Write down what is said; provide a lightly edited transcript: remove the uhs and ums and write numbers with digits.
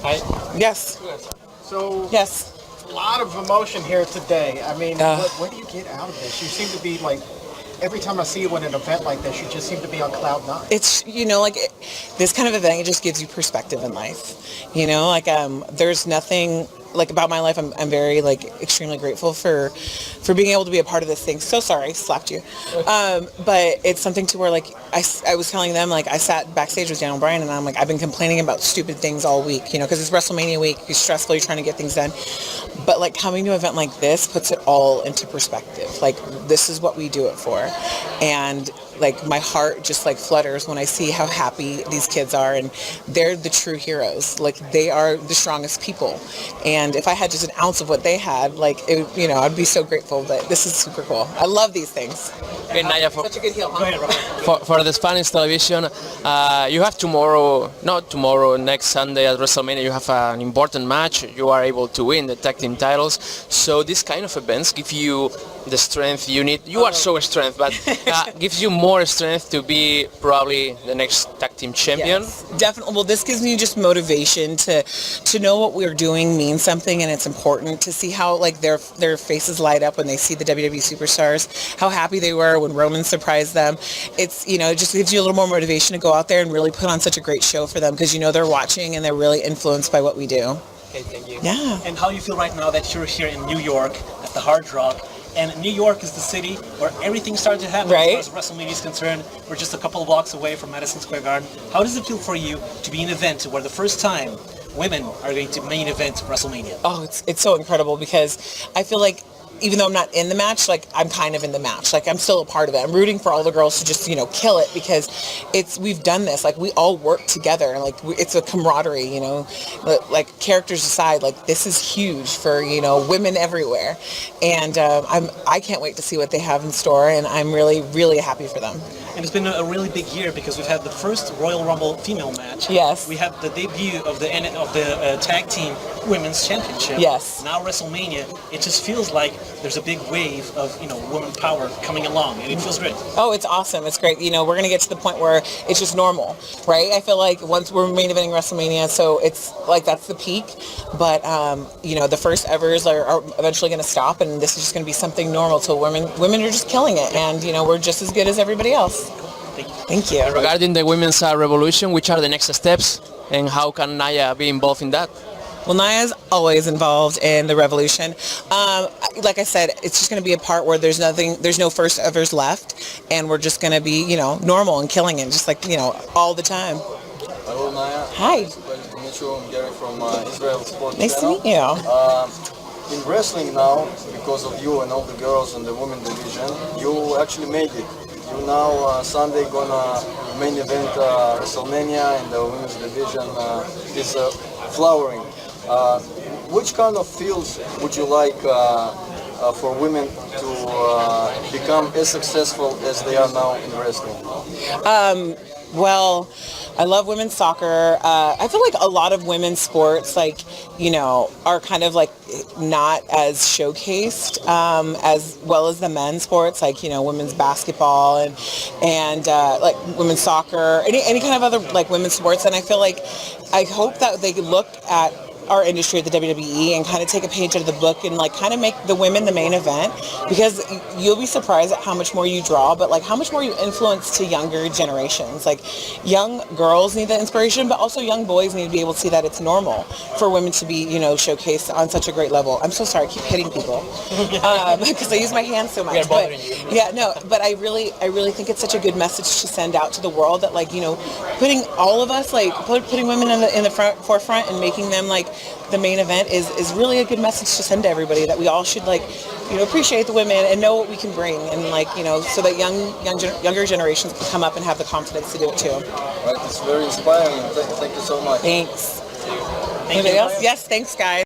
Hi. Yes. So, Yes. a lot of emotion here today. I mean, what do you get out of this? You seem to be like, every time I see you at an event like this, you just seem to be on cloud nine. It's, this kind of event, it just gives you perspective in life. There's nothing like about my life. I'm very extremely grateful for being able to be a part of this thing. So sorry, slapped you. But it's something to where I was telling them, I sat backstage with Daniel Bryan and I'm like, I've been complaining about stupid things all week, because it's WrestleMania week. It's stressful. You're trying to get things done. But coming to an event like this puts it all into perspective. This is what we do it for. And my heart just flutters when I see how happy these kids are, and they're the true heroes. They are the strongest people. And if I had just an ounce of what they had, I'd be so grateful. But this is super cool. I love these things. Okay, Nia, Such a good heel. Huh? for the Spanish television, you have next Sunday at WrestleMania, you have an important match. You are able to win the tag team titles. So these kind of events give you the strength you need. You are so strength, but gives you more strength to be probably the next tag team champion. Yes, definitely. Well, this gives me just motivation to know what we're doing means something, and it's important to see how their faces light up when they see the WWE superstars, how happy they were when Roman surprised them. It's it just gives you a little more motivation to go out there and really put on such a great show for them, because they're watching and they're really influenced by what we do. Okay, thank you. Yeah. And how do you feel right now that you're here in New York at the Hard Rock? And New York is the city where everything started to happen, right? As far as WrestleMania is concerned. We're just a couple of blocks away from Madison Square Garden. How does it feel for you to be in an event where the first time women are going to main event WrestleMania? Oh, it's so incredible, because I feel like even though I'm not in the match, I'm kind of in the match. I'm still a part of it. I'm rooting for all the girls to just, kill it, because we've done this. We all work together, and it's a camaraderie, characters aside, this is huge for, women everywhere. And I can't wait to see what they have in store, and I'm really, really happy for them. And it's been a really big year, because we've had the first Royal Rumble female match. Yes. We have the debut of the tag team women's championship. Yes. Now WrestleMania, it just feels like there's a big wave of women power coming along, and it feels great. Oh, it's awesome. It's great. We're going to get to the point where it's just normal, right? I feel like once we're main eventing WrestleMania, so it's that's the peak. But the first evers are eventually going to stop, and this is just going to be something normal. So women are just killing it, and we're just as good as everybody else. Thank you. Regarding the women's revolution, which are the next steps, and how can Nia be involved in that? Well, Nia's always involved in the revolution. Like I said, it's just going to be a part where there's no first evers left, and we're just going to be, normal and killing it, just all the time. Hello, Nia. Hi. It's a pleasure to meet you. I'm Gary from Israel Sports Nice Channel. to meet you. In wrestling now, because of you and all the girls in the women division, you actually made it. You now Sunday gonna main event WrestleMania, and the women's division is flowering. Which kind of fields would you like for women to become as successful as they are now in wrestling? Well, I love women's soccer. I feel like a lot of women's sports, are kind of not as showcased as well as the men's sports, women's basketball and women's soccer, any kind of other women's sports. And I feel I hope that they look at our industry at the WWE and kind of take a page out of the book and kind of make the women the main event, because you'll be surprised at how much more you draw, but how much more you influence to younger generations. Young girls need that inspiration, but also young boys need to be able to see that it's normal for women to be showcased on such a great level. I'm so sorry, I keep hitting people because I use my hands so much. But I really think it's such a good message to send out to the world that putting all of us putting women in the forefront and making them the main event is really a good message to send to everybody, that we all should appreciate the women and know what we can bring, and so that younger generations can come up and have the confidence to do it too. Right, it's very inspiring. Thank you so much. Thanks. Anybody else? Yes, thanks guys.